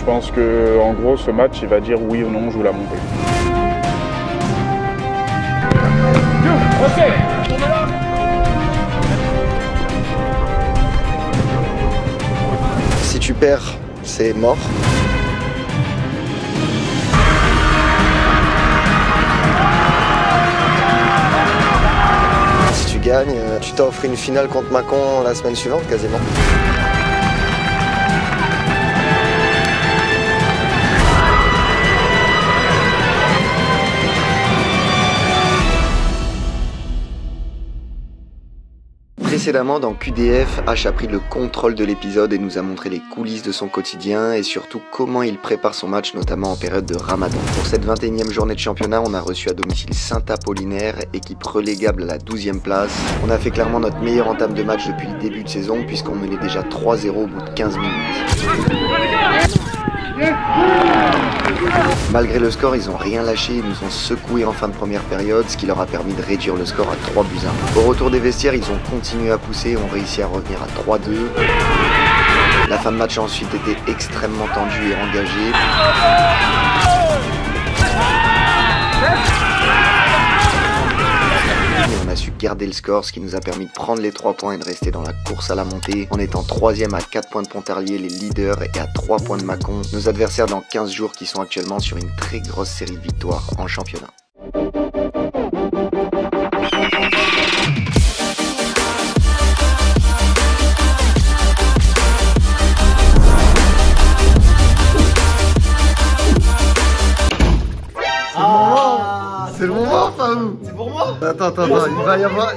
pense que en gros ce match il va dire oui ou non on joue la montée. Si tu perds, c'est mort. Si tu gagnes, tu t'offres une finale contre Mâcon la semaine suivante quasiment. Précédemment dans QDF, H a pris le contrôle de l'épisode et nous a montré les coulisses de son quotidien et surtout comment il prépare son match, notamment en période de Ramadan. Pour cette 21e journée de championnat, on a reçu à domicile Saint-Apollinaire, équipe relégable à la 12e place. On a fait clairement notre meilleure entame de match depuis le début de saison puisqu'on menait déjà 3-0 au bout de 15 minutes. Malgré le score, ils n'ont rien lâché, ils nous ont secoués en fin de première période, ce qui leur a permis de réduire le score à 3 buts 1. Au retour des vestiaires, ils ont continué à pousser et ont réussi à revenir à 3-2. La fin de match a ensuite été extrêmement tendue et engagée. On a su garder le score, ce qui nous a permis de prendre les 3 points et de rester dans la course à la montée, en étant 3e à 4 points de Pontarlier, les leaders, et à 3 points de Mâcon, nos adversaires dans 15 jours qui sont actuellement sur une très grosse série de victoires en championnat. C'est le moment, Faou. C'est pour moi. Attends, il va y avoir...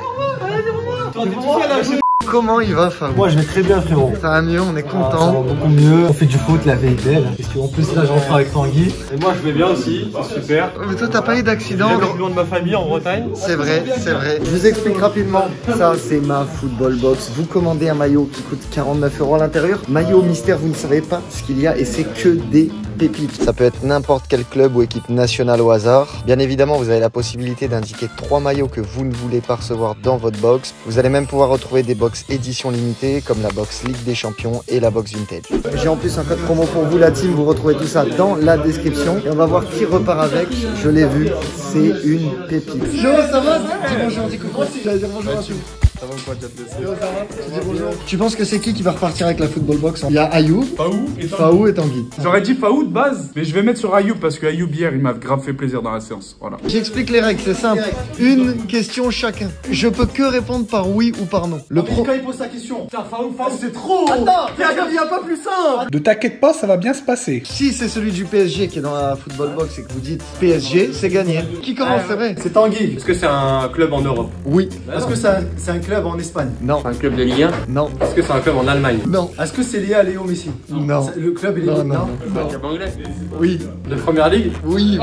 Comment il va, Faou? Moi je vais très bien, frérot. Ça va mieux, on est content. Ça va beaucoup mieux. On fait du foot, la vie est belle. Parce qu'en plus là je rentre avec Tanguy. Et moi je vais bien aussi, c'est super. Mais toi t'as pas eu d'accident? J'ai le loin de ma famille en Bretagne. C'est vrai, c'est vrai. Je vous explique rapidement. Ça c'est ma football box. Vous commandez un maillot qui coûte 49 € à l'intérieur. Maillot mystère, vous ne savez pas ce qu'il y a et c'est que des pépites. Ça peut être n'importe quel club ou équipe nationale au hasard. Bien évidemment, vous avez la possibilité d'indiquer 3 maillots que vous ne voulez pas recevoir dans votre box. Vous allez même pouvoir retrouver des box édition limitée comme la box Ligue des Champions et la box Vintage. J'ai en plus un code promo pour vous, la team. Vous retrouvez tout ça dans la description. Et on va voir qui repart avec. Je l'ai vu, c'est une pépite. Jo, ça va? Dis bonjour, dis coucou. J'allais dire bonjour à tous. Ça va ou quoi, Yo, ça va? Tu dis bonjour. Tu penses que c'est qui va repartir avec la football box? Il y a Ayoub, Faou et Tanguy. J'aurais dit Faou de base, mais je vais mettre sur Ayoub parce que Ayoub hier il m'a grave fait plaisir dans la séance. Voilà. J'explique les règles, c'est simple. Une question chacun. Je peux que répondre par oui ou par non. Le pro... Quand il pose sa question. Putain, Faou, c'est trop. Attends, il y a pas plus simple. Ne t'inquiète pas, ça va bien se passer. Si c'est celui du PSG qui est dans la football box et que vous dites PSG, c'est gagné. Qui commence, c'est vrai? C'est Tanguy. Est-ce que c'est un club en Europe? Oui. Est-ce que c'est un club en Espagne? Non. C'est un club de Ligue 1? Non. Est-ce que c'est un club en Allemagne? Non. Est-ce que c'est lié à Léo Messi? Non. Le club est lié? Non. C'est un club anglais? Oui. De première ligue? Oui.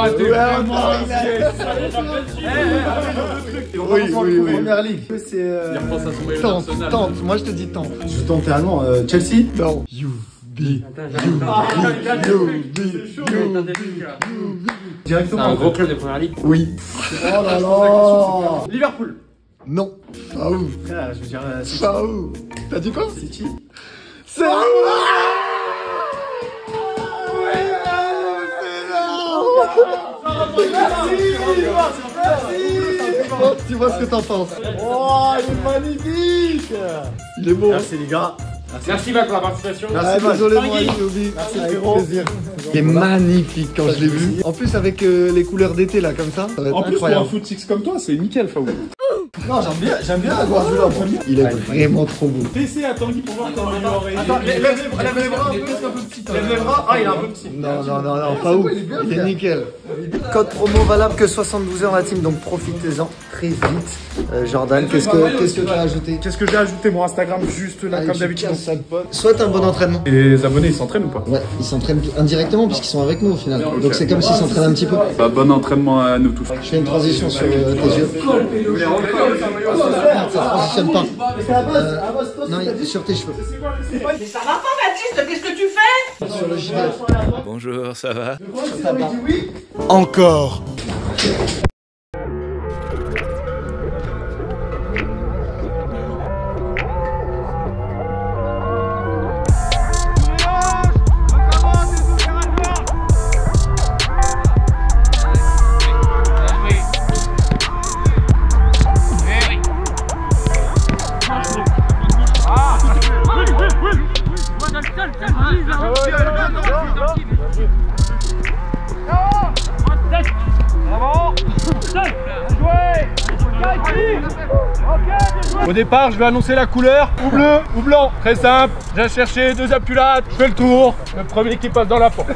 Oui. Première ligue. C'est. Il repense à son maillot national. Tente. Moi je te dis tente. Je tente allemand. Chelsea? Non. C'est Directement. un gros club de première ligue? Oui. Oh là là. Liverpool? Non. Faou. Frère, je veux dire. Faou. T'as dit quoi? C'est qui? C'est Tu vois ce que t'en penses? Oh, il est magnifique. Il est beau. Merci les gars. Merci Mac pour la participation. Ah, désolé moi, Yobi. Merci, avec frérot. plaisir. C'est magnifique quand je l'ai vu. En plus avec les couleurs d'été là comme ça, ça va être En plus pour un incroyable. foot six comme toi, c'est nickel Faou. Non, j'aime bien avoir joué en premier. Il est vraiment trop beau. PC à Tanguy pour voir comment améliorer. Attends, lève les bras, il est presque un peu petit. Lève les bras, ah il est un peu petit. Non, Faou, il est nickel. Code promo valable que 72 heures la team, donc profitez-en très vite. Jordan, qu'est-ce que tu as ajouté? Qu'est-ce que j'ai ajouté mon Instagram juste là Allez, comme tu d'habitude? casses ça. Souhaite un bon entraînement. Et les abonnés ils s'entraînent ou pas? Ouais, ils s'entraînent indirectement puisqu'ils sont avec nous au final. Donc c'est comme s'ils s'entraînent un petit peu. Bah, bon entraînement à nous tous. Je fais une transition sur tes yeux. Ça transitionne pas. Non, sur tes cheveux. Mais ça va pas, Baptiste, qu'est-ce que tu fais? Sur le gilet. Bonjour, ça va? Encore. Au départ, je vais annoncer la couleur, ou bleu ou blanc. Très simple, je viens chercher 2 appuies-là, je fais le tour. Le premier qui passe dans la porte.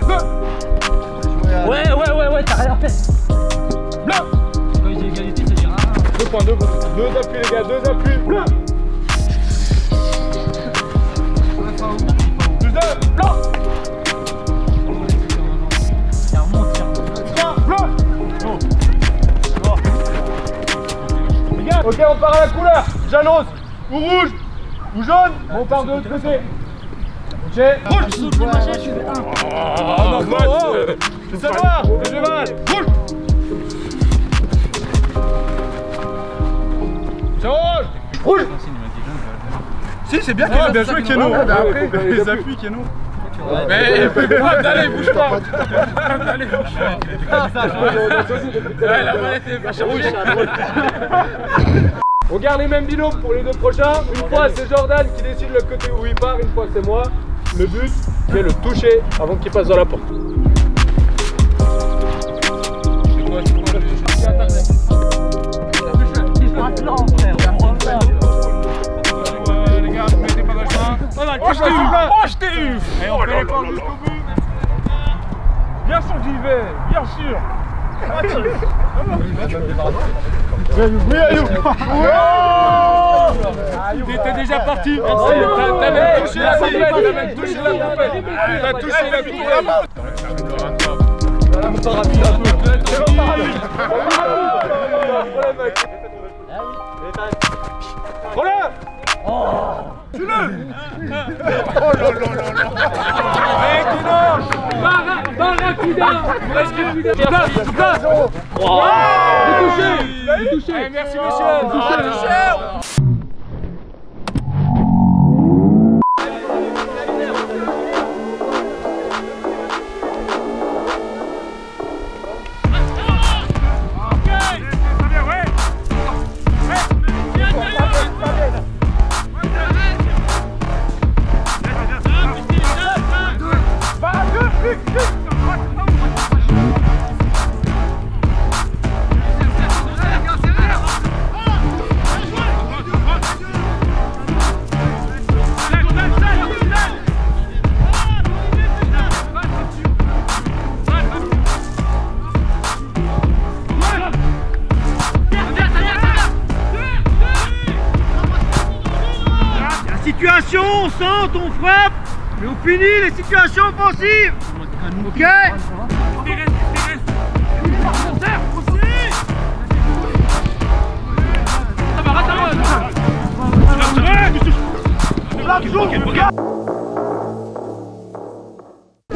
Ouais, t'as rien fait. Bleu. Quand il y a égalité, ça dira. 2 points, 2 appuis les gars, 2 appuis. Bleu. Plus 2, blanc. 3, bleu. Les gars, ok, on part à la couleur. J'annonce, ou rouge, ou jaune, on part de l'autre côté. Ok. Rouge. C'est savoir, c'est mal. Rouge. C'est rouge. Rouge. Si, c'est bien qu'il a bien joué Keno. Les appuis Keno. Mais allez, bouge pas. Allez, bouge pas. La manette est vachement rouge. On garde les mêmes binômes pour les 2 prochains. Une fois c'est Jordan qui décide le côté où il part, une fois c'est moi. Le but c'est le toucher avant qu'il passe dans la porte. C'est quoi les gars, ne mettez pas dans le chemin. Oh, je t'ai eu. Et on fait les portes jusqu'au bout. Bien sûr que j'y vais, bien sûr. Oui, Ayoub. T'étais déjà parti. T'as même touché la poupette. T'as touché la poupette. Prends-le. Tu le. Oh là là là là. Barracuda. Touché. Merci monsieur. Situation, on centre, on frappe, mais on finit les situations offensives. Ok.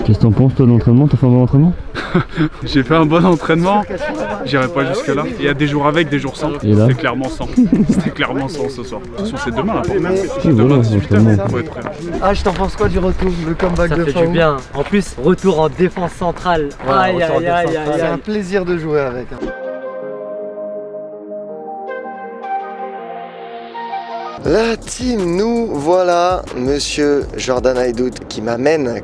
Qu'est-ce que t'en penses toi de l'entraînement? T'as fait un bon entraînement? J'ai fait un bon entraînement, j'irai pas jusque là. Il y a des jours avec, des jours sans. C'était clairement sans. C'était clairement sans ce soir. De toute façon, c'est demain là pour moi. Demain 18h, faut être prêt. Ah, je t'en pense quoi du retour, le comeback de Faou? Ça fait du bien. En plus, retour en défense centrale. Aïe aïe aïe aïe. C'est un plaisir de jouer avec. La team, nous voilà, monsieur Jordan Haydout qui m'amène,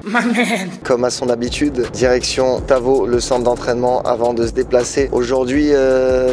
comme à son habitude, direction Tavo, le centre d'entraînement, avant de se déplacer. Aujourd'hui,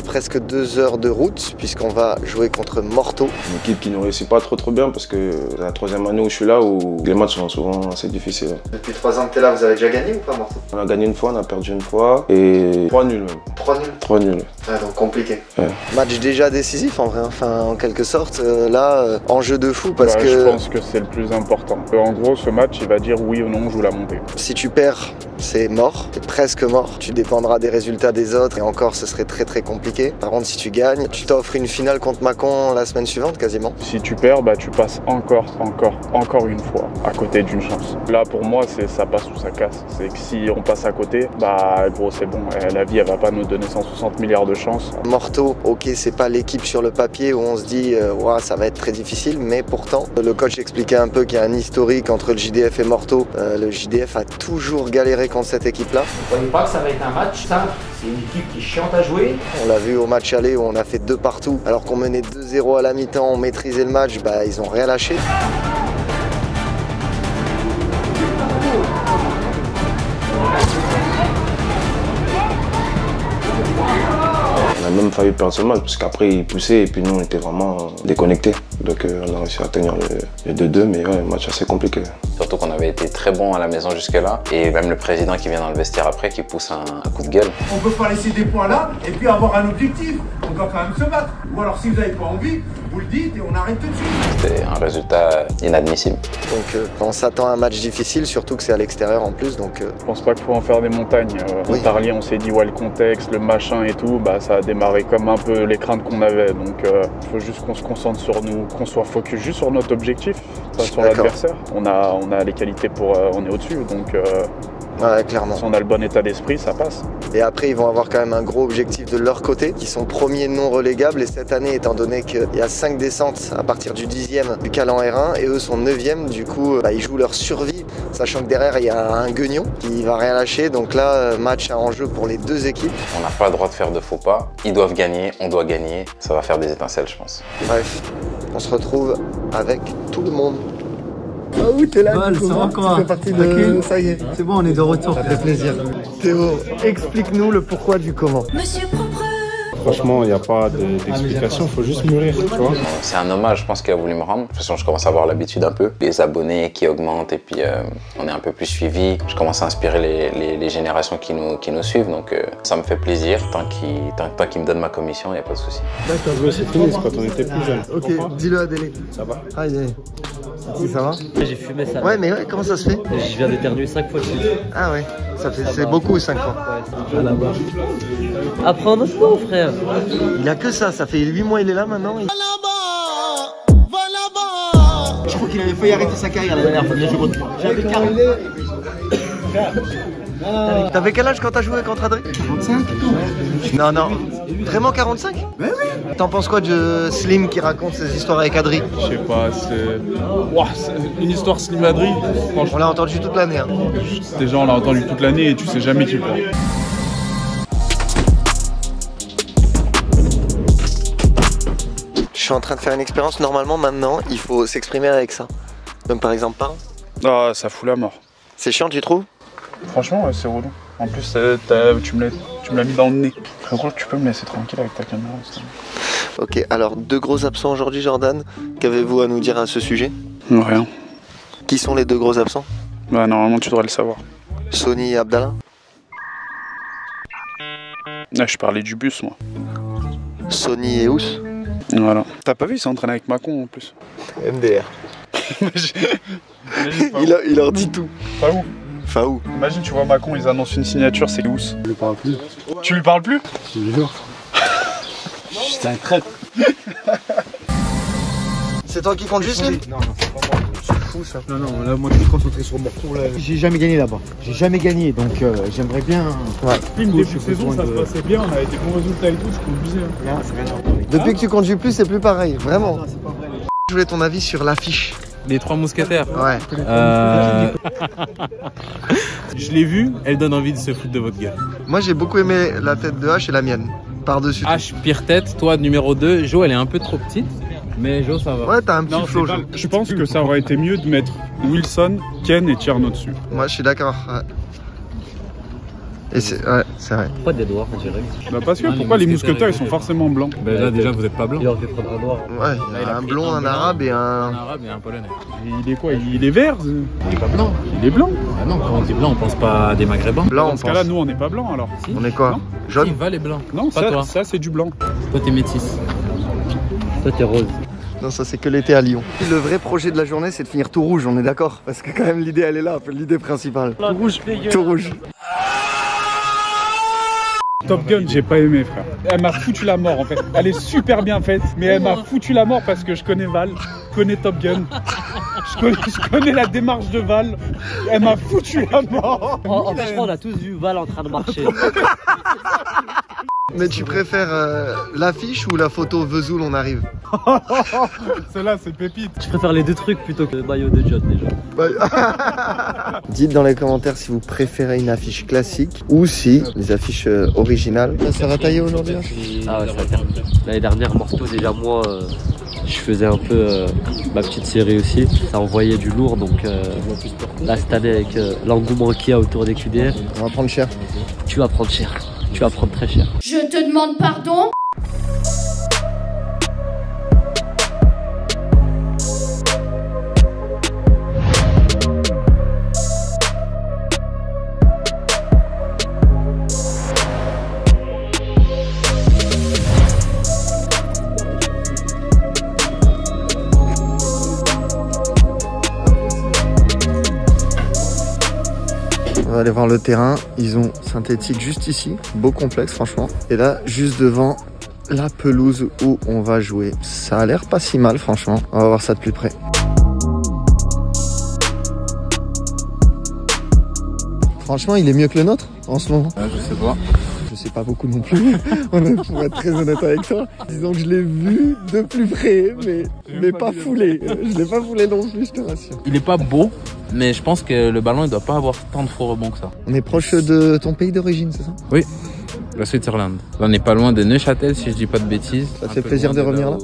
presque 2 heures de route, puisqu'on va jouer contre Morteau. Une équipe qui ne réussit pas trop bien, parce que c'est la 3e année où je suis là, où les matchs sont souvent assez difficiles. Depuis 3 ans que tu es là, vous avez déjà gagné ou pas, Morteau? On a gagné une fois, on a perdu une fois, et 3 nuls même. 3 nuls? 3 nuls. Ah, donc compliqué. Ouais. Match déjà décisif en vrai, enfin en quelque sorte, là, enjeu de fou parce que... Je pense que c'est le plus important. En gros, ce match, il va dire oui ou non, on joue la montée. Si tu perds, c'est mort, t'es presque mort. Tu dépendras des résultats des autres et encore, ce serait très compliqué. Par contre, si tu gagnes, tu t'offres une finale contre Mâcon la semaine suivante quasiment. Si tu perds, bah tu passes encore une fois à côté d'une chance. Là, pour moi, c'est ça passe ou ça casse. C'est que si on passe à côté, bah gros, c'est bon. La vie, elle va pas nous donner 160 milliards de chances. Morteau, ok, c'est pas l'équipe sur le papier où on se dit ouais, ça va être très difficile, mais pourtant, le coach expliquait un peu qu'il y a un historique entre le JDF et Morteau. Le JDF a toujours galéré contre cette équipe-là. Vous ne croyez pas que ça va être un match simple? C'est une équipe qui est chiante à jouer. On l'a vu au match aller où on a fait 2 partout, alors qu'on menait 2-0 à la mi-temps, on maîtrisait le match, bah ils ont rien lâché. On a même failli perdre ce match parce qu'après ils poussaient et puis nous on était vraiment déconnectés. Donc on a réussi à tenir le 2-2, mais ouais, match assez compliqué. Surtout qu'on avait été très bon à la maison jusque-là. Et même le président qui vient dans le vestiaire après, qui pousse un coup de gueule. On peut pas laisser des points là et puis avoir un objectif. On doit quand même se battre. Ou alors si vous n'avez pas envie, vous le dites et on arrête tout de suite. C'était un résultat inadmissible. Donc on s'attend à un match difficile, surtout que c'est à l'extérieur en plus. Donc Je pense pas qu'il faut en faire des montagnes. Oui. Au Tarlier, on s'est dit ouais, le contexte, le machin et tout, bah ça a démarré comme un peu les craintes qu'on avait. Donc faut juste qu'on se concentre sur nous, qu'on soit focus juste sur notre objectif, pas sur l'adversaire. On a les qualités pour, on est au-dessus, donc ouais, clairement. si on a le bon état d'esprit, ça passe. Et après, ils vont avoir quand même un gros objectif de leur côté, qui sont premiers non relégables. Et cette année, étant donné qu'il y a 5 descentes à partir du 10e du Cal en R1, et eux sont 9e, du coup, ils jouent leur survie, sachant que derrière, il y a un guignon qui va rien lâcher. Donc là, match à enjeu pour les deux équipes. On n'a pas le droit de faire de faux pas. Ils doivent gagner, on doit gagner. Ça va faire des étincelles, je pense. Bref, on se retrouve avec tout le monde. Ah oui, t'es là, Nico, ça va quoi? Tu fais partie de... Ça y est. C'est bon, on est de retour. Ça fait plaisir. Théo, explique-nous le pourquoi du comment. Monsieur Propre. Franchement, il n'y a pas d'explication, il faut juste mûrir, tu vois. C'est un hommage, je pense, qu'il a voulu me rendre. De toute façon, je commence à avoir l'habitude un peu. Les abonnés qui augmentent et puis on est un peu plus suivis. Je commence à inspirer les générations qui nous suivent, donc ça me fait plaisir. Tant qu'il me donne ma commission, il n'y a pas de souci. D'accord, c'est fini, c'est quand on était plus jeunes. Ok, dis-le à Délé. Ça va? Ah, il est... Ça va? J'ai fumé ça. Ouais, mais ouais, comment ça se fait? Je viens d'éternuer 5 fois de suite. Ah ouais, c'est beaucoup 5 fois. Ouais, là-bas. Apprends un autre mot, frère. Il a que ça fait 8 mois il est là maintenant. Va là-bas. Je crois qu'il avait failli arrêter sa carrière la dernière fois. J'avais 40. T'avais quel âge quand t'as joué contre Adrien? 45. Non, non. Vraiment 45? Mais oui. T'en penses quoi de Slim qui raconte ses histoires avec Adri? Je sais pas, c'est une histoire Slim Adri. On l'a entendu toute l'année. Hein. Déjà, on l'a entendu toute l'année et tu sais jamais qui prend. Je suis en train de faire une expérience. Normalement, maintenant, il faut s'exprimer avec ça. Donc, par exemple, parle. Ah, ça fout la mort. C'est chiant, tu trouves? Franchement, ouais, c'est relou. En plus, tu me l'as mis dans le nez. Frérot, tu peux me laisser tranquille avec ta caméra. Ok, alors 2 gros absents aujourd'hui, Jordan. Qu'avez-vous à nous dire à ce sujet? Rien. Qui sont les 2 gros absents? Bah, normalement, tu devrais le savoir. Sony et Abdallah. Ah, je parlais du bus, moi. Sony et Ous. Voilà. T'as pas vu, il s'entraîne avec Macon en plus. MDR. il leur dit tout. Pas où? Faou. Imagine, tu vois Macron, ils annoncent une signature, c'est Ous. Je lui parle plus. Tu lui parles plus? Je te jure. C'est un traître. C'est toi qui conduis, Slim? Non, c'est pas moi. C'est fou ça. Non, là, moi, je suis concentré sur mon retour là. J'ai jamais gagné là-bas. J'ai jamais gagné, donc j'aimerais bien. Ouais. Début de saison, ça se passait bien, on avait des bons résultats et tout, je conduisais. Non, c'est rien. Depuis que tu conduis plus, c'est plus pareil, vraiment. Non, c'est pas vrai. Je voulais ton avis sur l'affiche. Les 3 mousquetaires. Ouais. Je l'ai vue, elle donne envie de se foutre de votre gueule. Moi j'ai beaucoup aimé la tête de H et la mienne. Par-dessus. H, pire tête, toi numéro 2. Jo, elle est un peu trop petite, mais Jo, ça va. Ouais, t'as un petit flow. Je pense que ça aurait été mieux de mettre Wilson, Ken et Tierno dessus. Moi je suis d'accord. Ouais. Et c'est vrai. Pourquoi des noirs, on dirait? Bah parce que pourquoi les mousquetaires ils sont forcément blancs? Bah là déjà vous êtes pas blanc. Il aurait pu prendre un noir. Ouais, il y a un blond, un arabe et un... Un arabe et un polonais. Il est quoi? Il est vert? Il est pas blanc. Il est blanc? Ah non, quand on dit blanc on pense pas à des maghrébins. Blanc, dans ce cas-là, nous on n'est pas blanc alors. Si. On est quoi? Non. Jaune? Si, va les blancs. Non, pas toi. Ça c'est du blanc. Toi t'es métisse. Toi t'es rose. Non, ça c'est que l'été à Lyon. Le vrai projet de la journée c'est de finir tout rouge, on est d'accord? Parce que quand même l'idée elle est là, l'idée principale. Tout rouge. Tout rouge. Top Gun, j'ai pas aimé, frère. Elle m'a foutu la mort en fait. Elle est super bien faite, mais elle m'a foutu la mort parce que je connais Val, je connais Top Gun, je connais la démarche de Val. Elle m'a foutu la mort. Franchement, on a tous vu Val en train de marcher. Mais tu préfères l'affiche ou la photo Vesoul on arrive? Celle-là, c'est pépite. Je préfère les 2 trucs plutôt que le maillot de John déjà. Dites dans les commentaires si vous préférez une affiche classique ou si les affiches originales. Ça va tailler aujourd'hui? Ah ouais, ça va tailler. L'année dernière, Morto, déjà moi, je faisais un peu ma petite série aussi. Ça envoyait du lourd, donc là cette année avec l'engouement qu'il y a autour des QDF. On va prendre cher. Tu vas prendre cher. Tu vas prendre très cher. Je te demande pardon. va aller voir le terrain. Ils ont synthétique juste ici. Beau complexe, franchement. Et là, juste devant la pelouse où on va jouer. Ça a l'air pas si mal, franchement. On va voir ça de plus près. Franchement, il est mieux que le nôtre en ce moment. Je sais pas. Je sais pas beaucoup non plus, pour être très honnête avec toi. Disons que je l'ai vu de plus près, mais pas foulé. Je l'ai pas foulé non plus, je te rassure. Il est pas beau, mais je pense que le ballon il doit pas avoir tant de faux rebonds que ça. On est proche de ton pays d'origine, c'est ça? Oui, la Switzerland. On n'est pas loin de Neuchâtel si je dis pas de bêtises. Ça te fait plaisir de revenir là?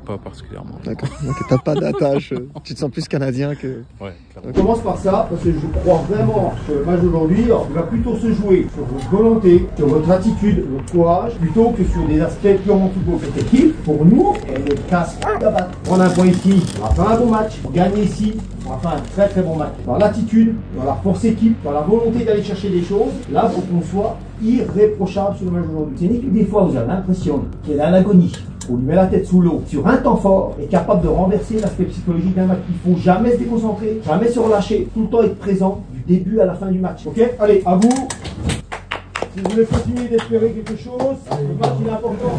Pas particulièrement. D'accord, donc t'as pas d'attache, tu te sens plus canadien que... Ouais, on commence par ça, parce que je crois vraiment que le match d'aujourd'hui, il va plutôt se jouer sur votre volonté, sur votre attitude, votre courage, plutôt que sur des aspects purement football. Cette équipe, pour nous, elle est casse à battre. Prendre un point ici, on va faire un bon match. Pour gagner ici, on va faire un très très bon match. Dans l'attitude, dans la force équipe, dans la volonté d'aller chercher des choses, là, il faut qu'on soit irréprochable sur le match d'aujourd'hui. C'est une équipe, des fois, vous avez l'impression qu'elle est en agonie. On lui met la tête sous l'eau sur un temps fort, est capable de renverser l'aspect psychologique d'un match. Il ne faut jamais se déconcentrer, jamais se relâcher, tout le temps être présent du début à la fin du match. Ok? Allez, à vous. Si vous voulez continuer d'espérer quelque chose, le match il est important.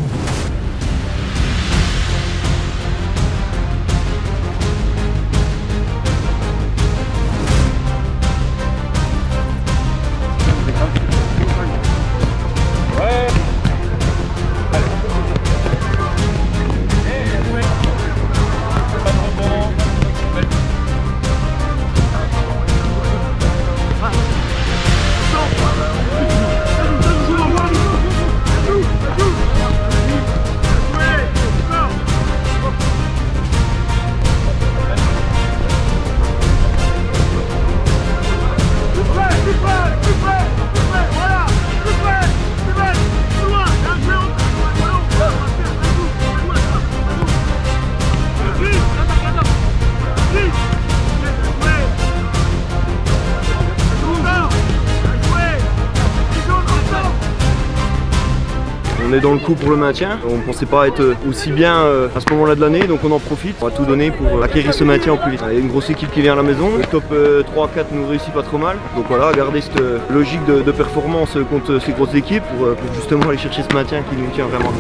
On est dans le coup pour le maintien, on ne pensait pas être aussi bien à ce moment-là de l'année, donc on en profite, on va tout donner pour acquérir ce maintien en plus vite. Il y a une grosse équipe qui vient à la maison, le top 3-4 nous réussit pas trop mal, donc voilà, garder cette logique de performance contre ces grosses équipes pour justement aller chercher ce maintien qui nous tient vraiment bien.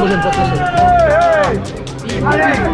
Moi j'aime pas ça. Allez.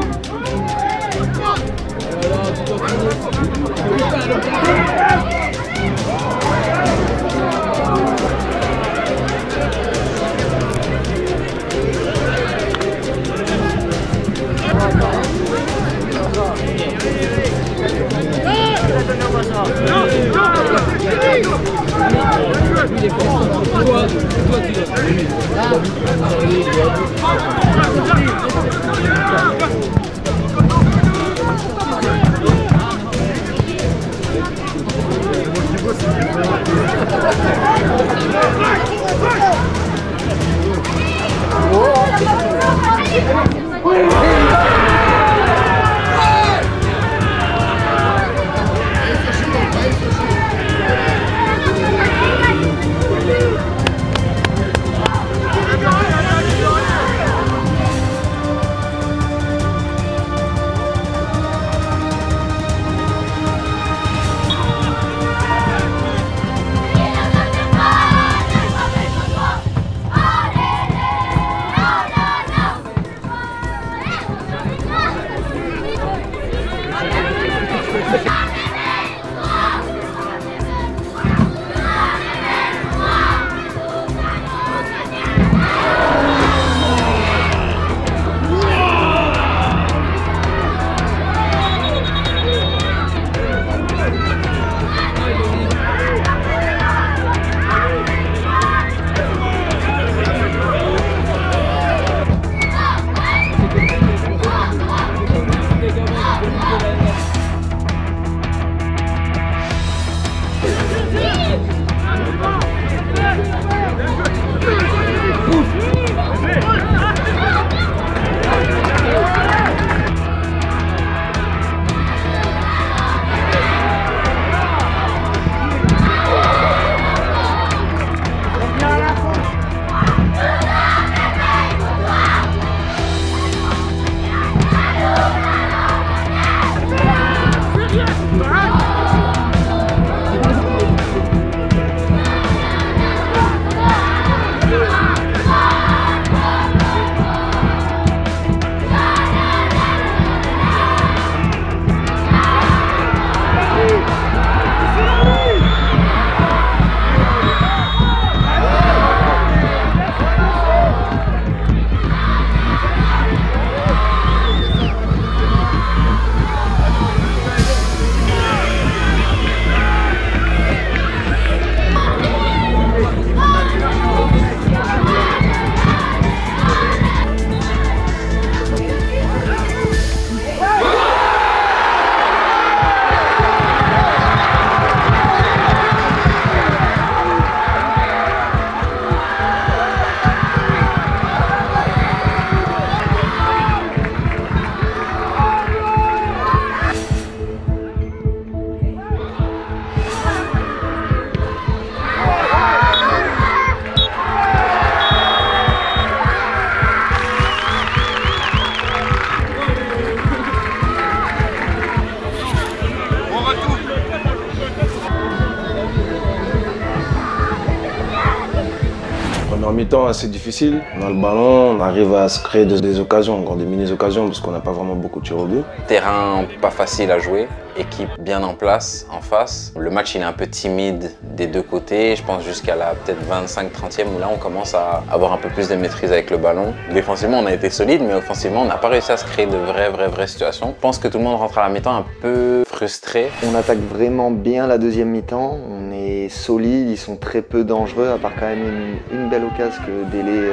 Première mi-temps assez difficile. On a le ballon, on arrive à se créer des occasions, encore des mini-occasions parce qu'on n'a pas vraiment beaucoup de tirs au but. Terrain pas facile à jouer, équipe bien en place, en face. Le match il est un peu timide des deux côtés, je pense jusqu'à la peut-être 25-30e où là on commence à avoir un peu plus de maîtrise avec le ballon. Défensivement on a été solide, mais offensivement on n'a pas réussi à se créer de vraies situations. Je pense que tout le monde rentre à la mi-temps un peu frustré. On attaque vraiment bien la deuxième mi-temps, on est solide, ils sont très peu dangereux, à part quand même une belle occasion que Délé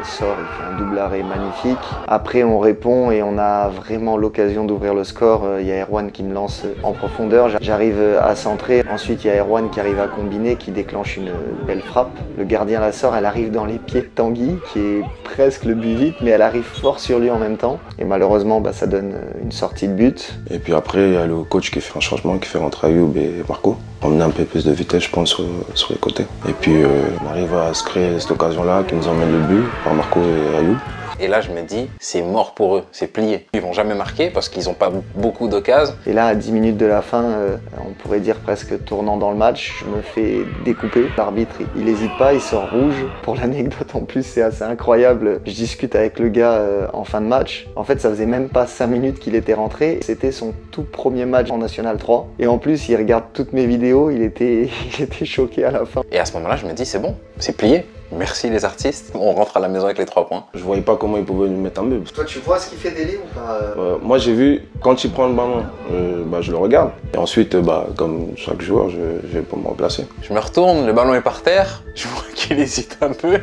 sort, il fait un double arrêt magnifique. Après on répond et on a vraiment l'occasion d'ouvrir le score. Il y a Erwan qui me lance en profondeur, j'arrive à centrer, ensuite il y a Erwan qui arrive à combiner, qui déclenche une belle frappe. Le gardien la sort, elle arrive dans les pieds de Tanguy, qui est presque le but vite, mais elle arrive fort sur lui en même temps. Et malheureusement, ça donne une sortie de but. Et puis après, il y a le coach qui fait un changement, qui fait rentrer Ayoub et Marco. On met un peu plus de vitesse, je pense, sur les côtés. Et puis on arrive à se créer cette occasion-là qui nous emmène le but par Marco et Ayoub. Et là, je me dis, c'est mort pour eux, c'est plié. Ils vont jamais marquer parce qu'ils n'ont pas beaucoup d'occasions. Et là, à 10 minutes de la fin, on pourrait dire presque tournant dans le match, je me fais découper. L'arbitre, il n'hésite pas, il sort rouge. Pour l'anecdote, en plus, c'est assez incroyable. Je discute avec le gars en fin de match. En fait, ça faisait même pas 5 minutes qu'il était rentré. C'était son tout premier match en National 3. Et en plus, il regarde toutes mes vidéos, il était choqué à la fin. Et à ce moment-là, je me dis, c'est bon, c'est plié. Merci les artistes, on rentre à la maison avec les 3 points. Je voyais pas comment ils pouvaient nous mettre un but. Toi tu vois ce qu'il fait Délé ou pas Moi j'ai vu, quand il prend le ballon, je le regarde. Et ensuite, comme chaque joueur, je vais pas me remplacer. Je me retourne, le ballon est par terre, je vois qu'il hésite un peu.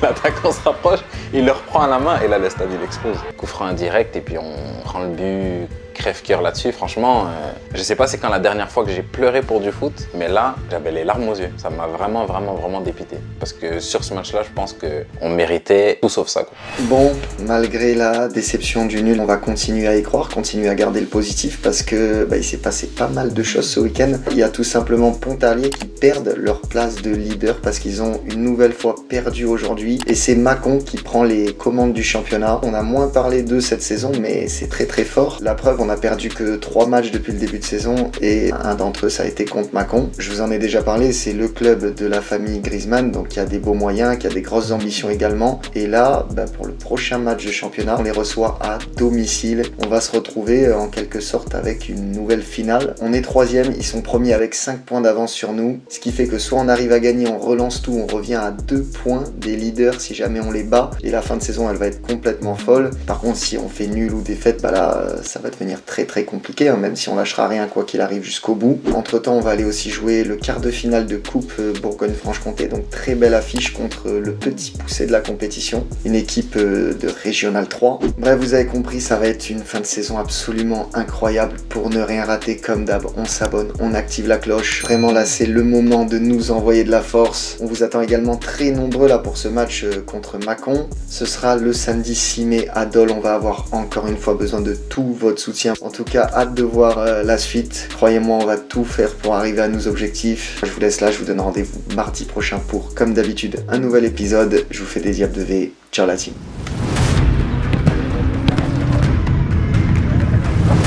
L'attaquant se rapproche, il le reprend à la main et là le stade il explose. Coup franc indirect et puis on prend le but crève-cœur là-dessus. Franchement, je sais pas c'est quand la dernière fois que j'ai pleuré pour du foot, mais là j'avais les larmes aux yeux. Ça m'a vraiment dépité. Parce que sur ce match-là, je pense qu'on méritait tout sauf ça, quoi. Bon, malgré la déception du nul, on va continuer à y croire, continuer à garder le positif parce que il s'est passé pas mal de choses ce week-end. Il y a tout simplement Pontarlier qui perdent leur place de leader parce qu'ils ont une nouvelle fois perdu aujourd'hui. Et c'est Mâcon qui prend les commandes du championnat. On a moins parlé d'eux cette saison, mais c'est très fort. La preuve, on a perdu que 3 matchs depuis le début de saison et un d'entre eux, ça a été contre Mâcon. Je vous en ai déjà parlé, c'est le club de la famille Griezmann, donc qui a des beaux moyens, qui a des grosses ambitions également. Et là, pour le prochain match de championnat, on les reçoit à domicile. On va se retrouver en quelque sorte avec une nouvelle finale. On est 3e, ils sont premiers avec 5 points d'avance sur nous, ce qui fait que soit on arrive à gagner, on relance tout, on revient à 2 points des leaders si jamais on les bat. Et la fin de saison, elle va être complètement folle. Par contre, si on fait nul ou défaite, là, ça va devenir très compliqué, hein, même si on lâchera rien quoi qu'il arrive jusqu'au bout. Entre temps, on va aller aussi jouer le quart de finale de Coupe Bourgogne-Franche-Comté, donc très belle affiche contre le petit poussé de la compétition, une équipe de Régional 3. Bref, vous avez compris, ça va être une fin de saison absolument incroyable. Pour ne rien rater, comme d'hab, on s'abonne, on active la cloche. Vraiment là, c'est le moment de nous envoyer de la force. On vous attend également très nombreux là pour ce match contre Mâcon. Ce sera le samedi 6 mai à Dole. On va avoir encore une fois besoin de tout votre soutien. En tout cas, hâte de voir la suite. Croyez-moi, on va tout faire pour arriver à nos objectifs. Je vous laisse là, je vous donne rendez-vous mardi prochain pour, comme d'habitude, un nouvel épisode. Je vous fais des diables de V. Ciao la team.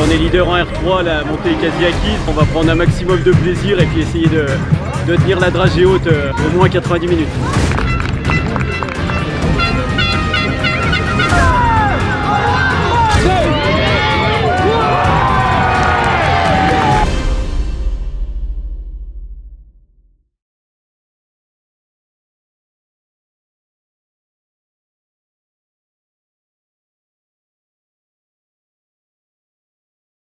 On est leader en R3, la montée est quasi acquise. On va prendre un maximum de plaisir et puis essayer de tenir la dragée haute au moins 90 minutes.